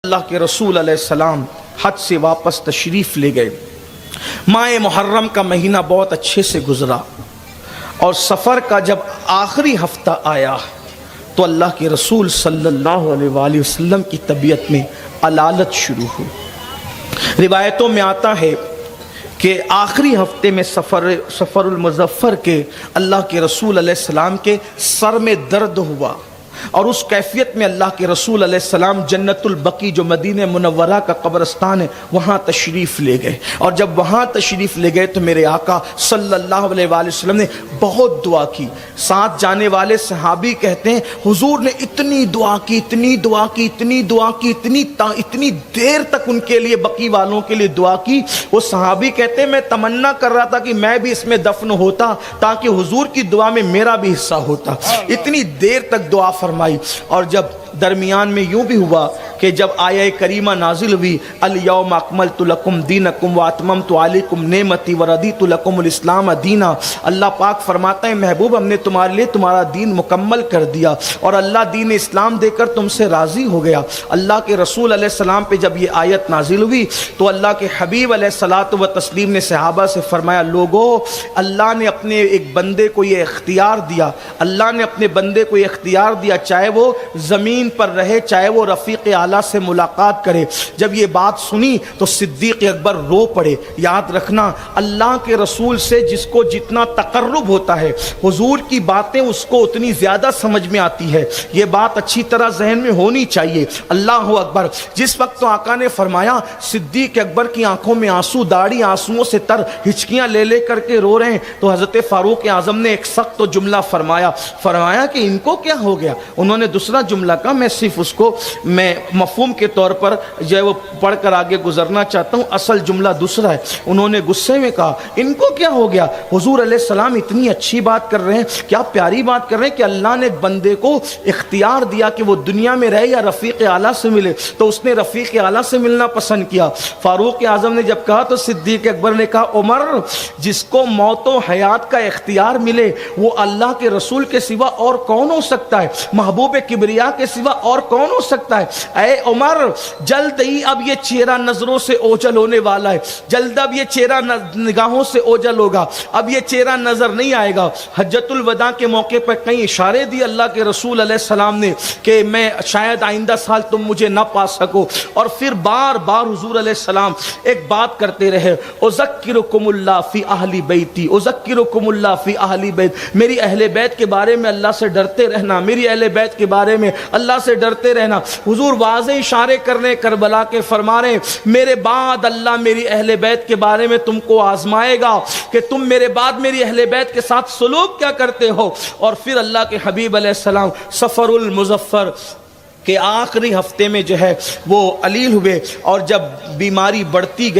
اللہ کے رسول علیہ السلام حج سے واپس تشریف لے گئے۔ ماہ محرم کا مہینہ بہت اچھے سے گزرا، اور سفر کا جب آخری ہفتہ آیا تو اللہ کے رسول صلی اللہ علیہ وآلہ وسلم کی طبیعت میں علالت شروع ہوئی۔ روایتوں میں آتا ہے کہ آخری ہفتے میں سفر المظفر کے اللہ کے رسول علیہ السلام کے سر میں درد ہوا، اور اس کیفیت میں اللہ کے رسول علیہ السلام جنت البقیع جو مدینہ منورہ کا قبرستان ہے وہاں تشریف لے گئے، اور جب وہاں تشریف لے گئے تو میرے آقا صلی اللہ علیہ وآلہ وسلم نے بہت دعا کی۔ ساتھ جانے والے صحابی کہتے ہیں حضور نے اتنی دعا کی، اتنی دعا کی، اتنی دعا کی، اتنی دیر تک ان کے لیے، بقیع والوں کے لیے دعا کی۔ وہ صحابی کہتے ہیں میں تمنا کر رہا تھا کہ میں بھی اس میں دفن ہوتا تاکہ حضور کی دعا میں میرا بھی حصہ ہوتا۔ اتنی دیر تک دعا فرمائی، اور جب درمیان میں یوں بھی ہوا کہ جب آیہ کریمہ نازل ہوئی الیوم اکملت لکم دینکم واتممت علیکم نعمتی وردیت لکم الاسلام دینا، اللہ پاک فرماتا ہے محبوب ہم نے تمہارے لیے تمہارا دین مکمل کر دیا، اور اللہ دین اسلام دے کر تم سے راضی ہو گیا۔ اللہ کے رسول علیہ السلام پہ جب یہ آیت نازل ہوئی تو اللہ کے حبیب علیہ الصلاۃ والتسلیم نے صحابہ سے فرمایا لوگو، اللہ نے اپنے ایک بندے کو یہ اختیار دیا، اللہ نے اپنے بندے کو یہ اختیار دیا، چاہے وہ زمین پر رہے چاہے وہ رفیق اعلیٰ سے ملاقات کرے۔ جب یہ بات سنی تو صدیق اکبر رو پڑے۔ یاد رکھنا اللہ کے رسول سے جس کو جتنا تقرب ہوتا ہے حضور کی باتیں اس کو اتنی زیادہ سمجھ میں آتی ہے، یہ بات اچھی طرح ذہن میں ہونی چاہیے۔ اللہ اکبر۔ جس وقت تو آقا نے فرمایا صدیق اکبر کی آنکھوں میں آنسو، داڑھی آنسوؤں سے تر، ہچکیاں لے لے کر کے رو رہے ہیں، تو حضرت فاروق اعظم نے ایک سخت جملہ فرمایا کہ ان کو کیا ہو گیا؟ انہوں نے دوسرا جملہ کہا، میں صرف اس کو میں مفہوم کے طور پر جو ہے وہ پڑھ کر آگے گزرنا چاہتا ہوں، اصل جملہ دوسرا ہے۔ انہوں نے غصے میں کہا ان کو کیا ہو گیا؟ حضور علیہ السلام اتنی اچھی بات کر رہے ہیں، کیا پیاری بات کر رہے ہیں کہ اللہ نے ایک بندے کو اختیار دیا کہ وہ دنیا میں رہے یا رفیق اعلیٰ سے ملے، تو اس نے رفیق اعلیٰ سے ملنا پسند کیا۔ فاروق اعظم نے جب کہا تو صدیق اکبر نے کہا عمر، جس کو موت و حیات کا اختیار ملے وہ اللہ کے رسول کے سوا اور کون ہو سکتا ہے؟ محبوب کبریا کے سوا اور کون ہو سکتا ہے؟ اے عمر، جلد ہی اب یہ چہرہ نظروں سے اوجھل ہونے والا ہے، جلد اب یہ چہرہ نگاہوں سے اوجھل ہوگا، اب یہ چہرہ نظر نہیں آئے گا۔ حجۃ الوداع کے موقع پر کئی اشارے دی اللہ کے رسول علیہ السلام نے کہ میں شاید آئندہ سال تم مجھے نہ پا سکو، اور پھر بار بار حضور علیہ السلام ایک بات کرتے رہے، اذکرکم اللہ فی اہل بیتی، اذکرکم اللہ فی اہل بیت، میری اہل بیت کے بارے میں اللہ سے ڈرتے رہنا، میری اہل بیت کے بارے میں اللہ سے ڈرتے رہنا۔ حضور واضح اشارے کرنے کربلا کے فرما رہے ہیں میرے بعد اللہ میری اہل بیت کے بارے میں تم کو آزمائے گا کہ تم میرے بعد میری اہل بیت کے ساتھ سلوک کیا کرتے ہو۔ اور پھر اللہ کے حبیب علیہ السلام سفر المظفر کہ آخری ہفتے میں جو ہے وہ علیل ہوئے، اور جب بیماری بڑھتی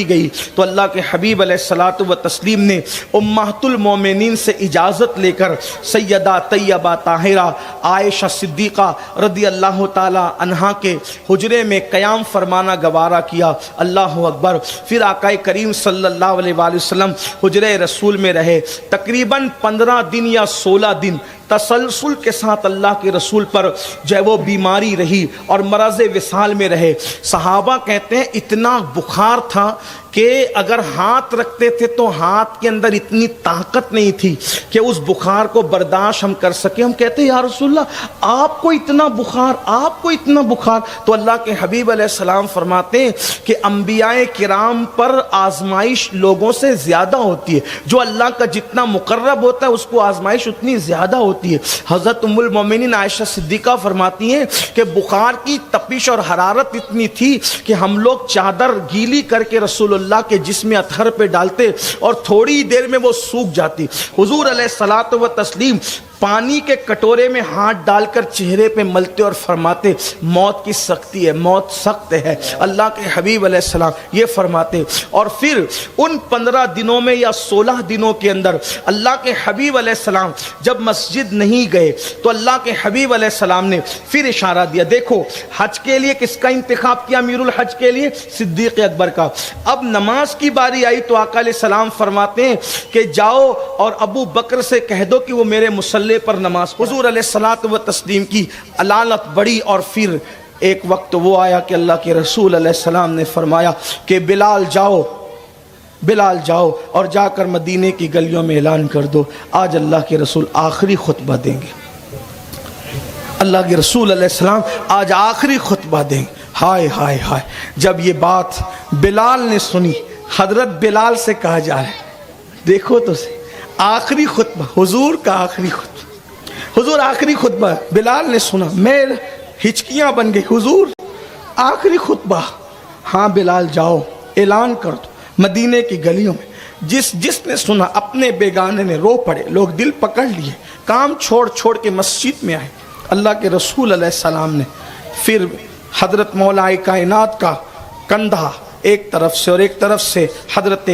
گئی تو اللہ کے حبیب علیہ الصلاۃ والتسلیم نے امہات المومنین سے اجازت لے کر سیدہ طیبہ طاہرہ عائشہ صدیقہ رضی اللہ تعالی عنہا کے حجرے میں قیام فرمانا گوارا کیا۔ اللہ اکبر۔ پھر آقا کریم صلی اللہ علیہ وآلہ وسلم حجرے رسول میں رہے، تقریباً 15 دن یا 16 دن تسلسل کے ساتھ اللہ کے رسول پر جو ہے وہ بیماری رہی اور مرض وصال میں رہے۔ صحابہ کہتے ہیں اتنا بخار تھا کہ اگر ہاتھ رکھتے تھے تو ہاتھ کے اندر اتنی طاقت نہیں تھی کہ اس بخار کو برداشت ہم کر سکیں۔ ہم کہتے ہیں یا رسول اللہ آپ کو اتنا بخار، تو اللہ کے حبیب علیہ السلام فرماتے ہیں کہ انبیاء کرام پر آزمائش لوگوں سے زیادہ ہوتی ہے، جو اللہ کا جتنا مقرب ہوتا ہے اس کو آزمائش اتنی زیادہ ہوتی ہے۔ حضرت ام المومنین عائشہ صدیقہ فرماتی ہیں کہ بخار کی تپش اور حرارت اتنی تھی کہ ہم لوگ چادر گیلی کر کے رسول اللہ کے جسم اطہر پہ ڈالتے اور تھوڑی دیر میں وہ سوکھ جاتی۔ حضور علیہ الصلاۃ والتسلیم پانی کے کٹورے میں ہاتھ ڈال کر چہرے پہ ملتے اور فرماتے موت کی سختی ہے، موت سخت ہے۔ اللہ کے حبیب علیہ السلام یہ فرماتے، اور پھر ان 15 دنوں میں یا 16 دنوں کے اندر اللہ کے حبیب علیہ السلام جب مسجد نہیں گئے تو اللہ کے حبیب علیہ السلام نے پھر اشارہ دیا۔ دیکھو حج کے لیے کس کا انتخاب کیا؟ امیر الحج کے لیے صدیق اکبر کا۔ اب نماز کی باری آئی تو آقا علیہ السلام فرماتے ہیں کہ جاؤ اور ابو بکر سے کہہ دو کہ وہ میرے مصلی پر نماز۔ حضور علیہ الصلاۃ والتسلیم کی علالت بڑھی، اور پھر ایک وقت وہ آیا کہ اللہ کے رسول علیہ السلام نے فرمایا کہ بلال جاؤ اور جا کر مدینے کی گلیوں میں اعلان کر دو آج اللہ کے رسول آخری خطبہ دیں گے، اللہ کے رسول علیہ السلام آج آخری خطبہ دیں گے۔ ہائے ہائے ہائے، جب یہ بات بلال نے سنی، حضرت بلال سے کہا جا رہا ہے دیکھو تو سے آخری خطبہ، حضور کا آخری خطبہ، حضور آخری خطبہ بلال نے سنا، میں ہچکیاں بن گئی، حضور آخری خطبہ۔ ہاں بلال جاؤ اعلان کر دو مدینے کی گلیوں میں۔ جس نے سنا اپنے بیگانے نے رو پڑے، لوگ دل پکڑ لیے، کام چھوڑ کے مسجد میں آئے۔ اللہ کے رسول علیہ السلام نے پھر حضرت مولا کائنات کا کندھا ایک طرف سے اور ایک طرف سے حضرت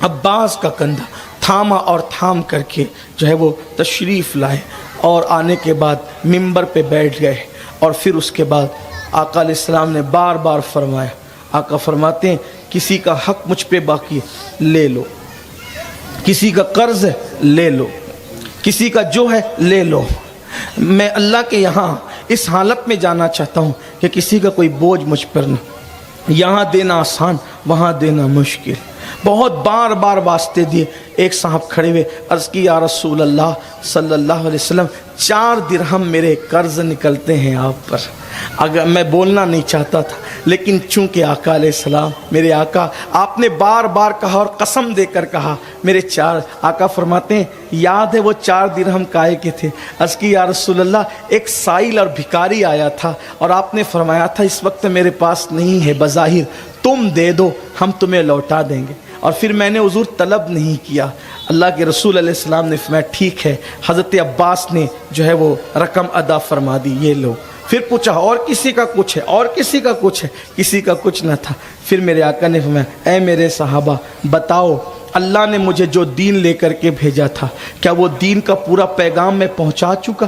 عباس کا کندھا تھاما اور تھام کر کے جو ہے وہ تشریف لائے، اور آنے کے بعد منبر پہ بیٹھ گئے، اور پھر اس کے بعد آقا علیہ السلام نے بار بار فرمایا، آقا فرماتے ہیں کسی کا حق مجھ پہ باقی لے لو، کسی کا قرض لے لو، کسی کا جو ہے لے لو۔ میں اللہ کے یہاں اس حالت میں جانا چاہتا ہوں کہ کسی کا کوئی بوجھ مجھ پر نہ، یہاں دینا آسان وہاں دینا مشکل۔ بہت بار بار واسطے دیے، ایک صاحب کھڑے ہوئے، عرض کی یا رسول اللہ صلی اللہ علیہ وسلم 4 درہم میرے قرض نکلتے ہیں آپ پر۔ اگر میں بولنا نہیں چاہتا تھا، لیکن چونکہ آقا علیہ السلام میرے آقا، آپ نے بار بار کہا اور قسم دے کر کہا میرے 4، آقا فرماتے ہیں یاد ہے وہ 4 درہم کائے کے تھے؟ عرض کی یا رسول اللہ ایک سائل اور بھکاری آیا تھا اور آپ نے فرمایا تھا اس وقت میرے پاس نہیں ہے، بظاہر تم دے دو ہم تمہیں لوٹا دیں گے، اور پھر میں نے حضور طلب نہیں کیا۔ اللہ کے رسول علیہ السلام نے فرمایا ٹھیک ہے، حضرت عباس نے جو ہے وہ رقم ادا فرما دی، یہ لو۔ پھر پوچھا اور کسی کا کچھ ہے، اور کسی کا کچھ ہے، کسی کا کچھ نہ تھا۔ پھر میرے آقا نے فرمایا اے میرے صحابہ بتاؤ اللہ نے مجھے جو دین لے کر کے بھیجا تھا کیا وہ دین کا پورا پیغام میں پہنچا چکا؟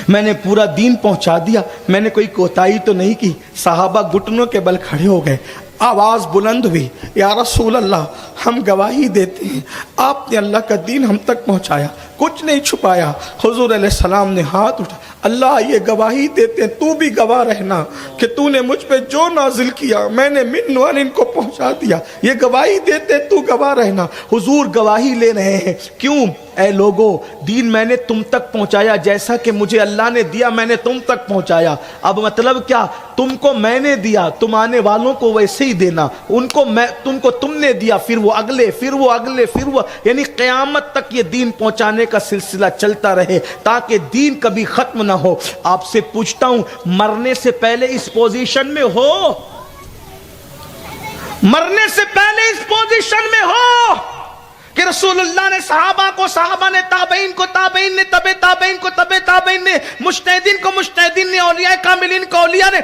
میں نے پورا دین پہنچا دیا، میں نے کوئی کوتاہی تو نہیں کی؟ صحابہ گھٹنوں کے بل کھڑے ہو گئے، آواز بلند ہوئی یا رسول اللہ ہم گواہی دیتے ہیں آپ نے اللہ کا دین ہم تک پہنچایا، کچھ نہیں چھپایا۔ حضور علیہ السلام نے ہاتھ اٹھا، اللہ یہ گواہی دیتے ہیں تو بھی گواہ رہنا کہ تو نے مجھ پہ جو نازل کیا میں نے من و ان کو پہنچا دیا، یہ گواہی دیتے تو گواہ رہنا۔ حضور گواہی لے رہے ہیں، کیوں؟ اے لوگو دین میں نے تم تک پہنچایا، جیسا کہ مجھے اللہ نے دیا میں نے تم تک پہنچایا۔ اب مطلب کیا؟ تم کو میں نے دیا، تم آنے والوں کو ویسے ہی دینا، ان کو تم نے دیا، پھر وہ اگلے، پھر وہ اگلے، پھر وہ، یعنی قیامت تک یہ دین پہنچانے کا سلسلہ چلتا رہے تاکہ دین کبھی ختم نہ ہو۔ آپ سے پوچھتا ہوں مرنے سے پہلے اس پوزیشن میں ہو؟ مرنے سے پہلے اس پوزیشن میں ہو کہ رسول اللہ نے صحابہ کو، صحابہ نے تابعین کو، تابعین نے تبع تابعین کو، تبع تابعین نے مجتہدین کو، مجتہدین نے اولیاء کاملین کو، اولیاء نے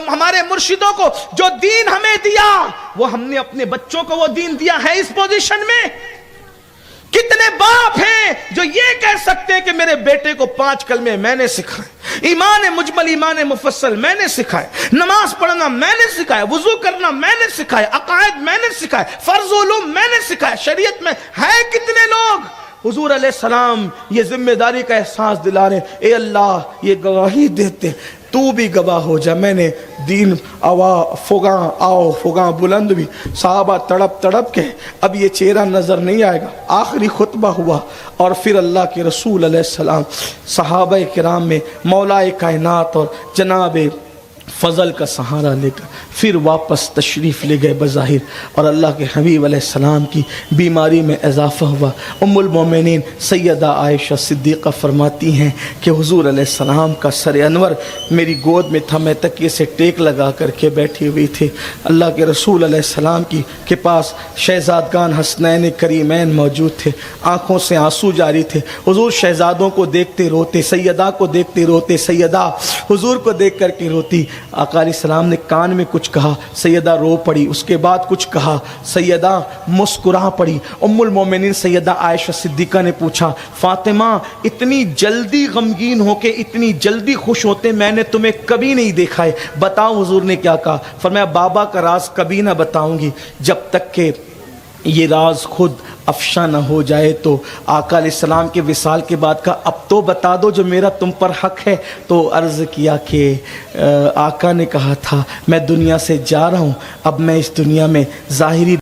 ہمارے مرشدوں کو جو دین ہمیں دیا وہ ہم نے اپنے بچوں کو وہ دین دیا ہے اس پوزیشن میں؟ کتنے باپ ہیں جو یہ کہہ سکتے ہیں کہ میرے بیٹے کو 5 کلمے میں نے سکھائے، ایمان مجمل ایمان مفصل میں نے سکھائے، نماز پڑھنا میں نے سکھایا، وضو کرنا میں نے سکھایا، عقائد میں نے سکھائے، فرض علوم میں نے سکھایا۔ شریعت میں ہے کتنے لوگ حضور علیہ السلام یہ ذمہ داری کا احساس دلا رہے ہیں، اے اللہ یہ گواہی دیتے تو بھی گواہ ہو جا میں نے دین فگاں بلند بھی۔ صحابہ تڑپ تڑپ کے اب یہ چہرہ نظر نہیں آئے گا، آخری خطبہ ہوا، اور پھر اللہ کے رسول علیہ السلام صحابہ کرام میں مولا کائنات اور جناب فضل کا سہارا لے کر پھر واپس تشریف لے گئے بظاہر، اور اللہ کے حبیب علیہ السلام کی بیماری میں اضافہ ہوا۔ ام المومنین سیدہ عائشہ صدیقہ فرماتی ہیں کہ حضور علیہ السلام کا سر انور میری گود میں تھا، میں تکیے سے ٹیک لگا کر کے بیٹھی ہوئی تھی۔ اللہ کے رسول علیہ السلام کے پاس شہزادگان حسنین کریمین موجود تھے، آنکھوں سے آنسو جاری تھے۔ حضور شہزادوں کو دیکھتے روتے، سیدہ کو دیکھتے روتے، سیدہ حضور کو دیکھ کر کے روتی۔ آقا علیہ السلام نے کان میں کچھ کہا، سیدہ رو پڑی، اس کے بعد کچھ کہا، سیدہ مسکرا پڑی۔ ام المومنین سیدہ عائشہ صدیقہ نے پوچھا فاطمہ اتنی جلدی غمگین ہو کے اتنی جلدی خوش ہوتے میں نے تمہیں کبھی نہیں دیکھا ہے، بتاؤ حضور نے کیا کہا؟ فرمایا بابا کا راز کبھی نہ بتاؤں گی جب تک کہ یہ راز خود افشا نہ ہو جائے تو آقا علیہ السلام کے وصال کے بعد کا اب تو بتا دو جو میرا تم پر حق ہے. تو عرض کیا کہ آقا نے کہا تھا میں دنیا سے جا رہا ہوں, اب میں اس دنیا میں ظاہری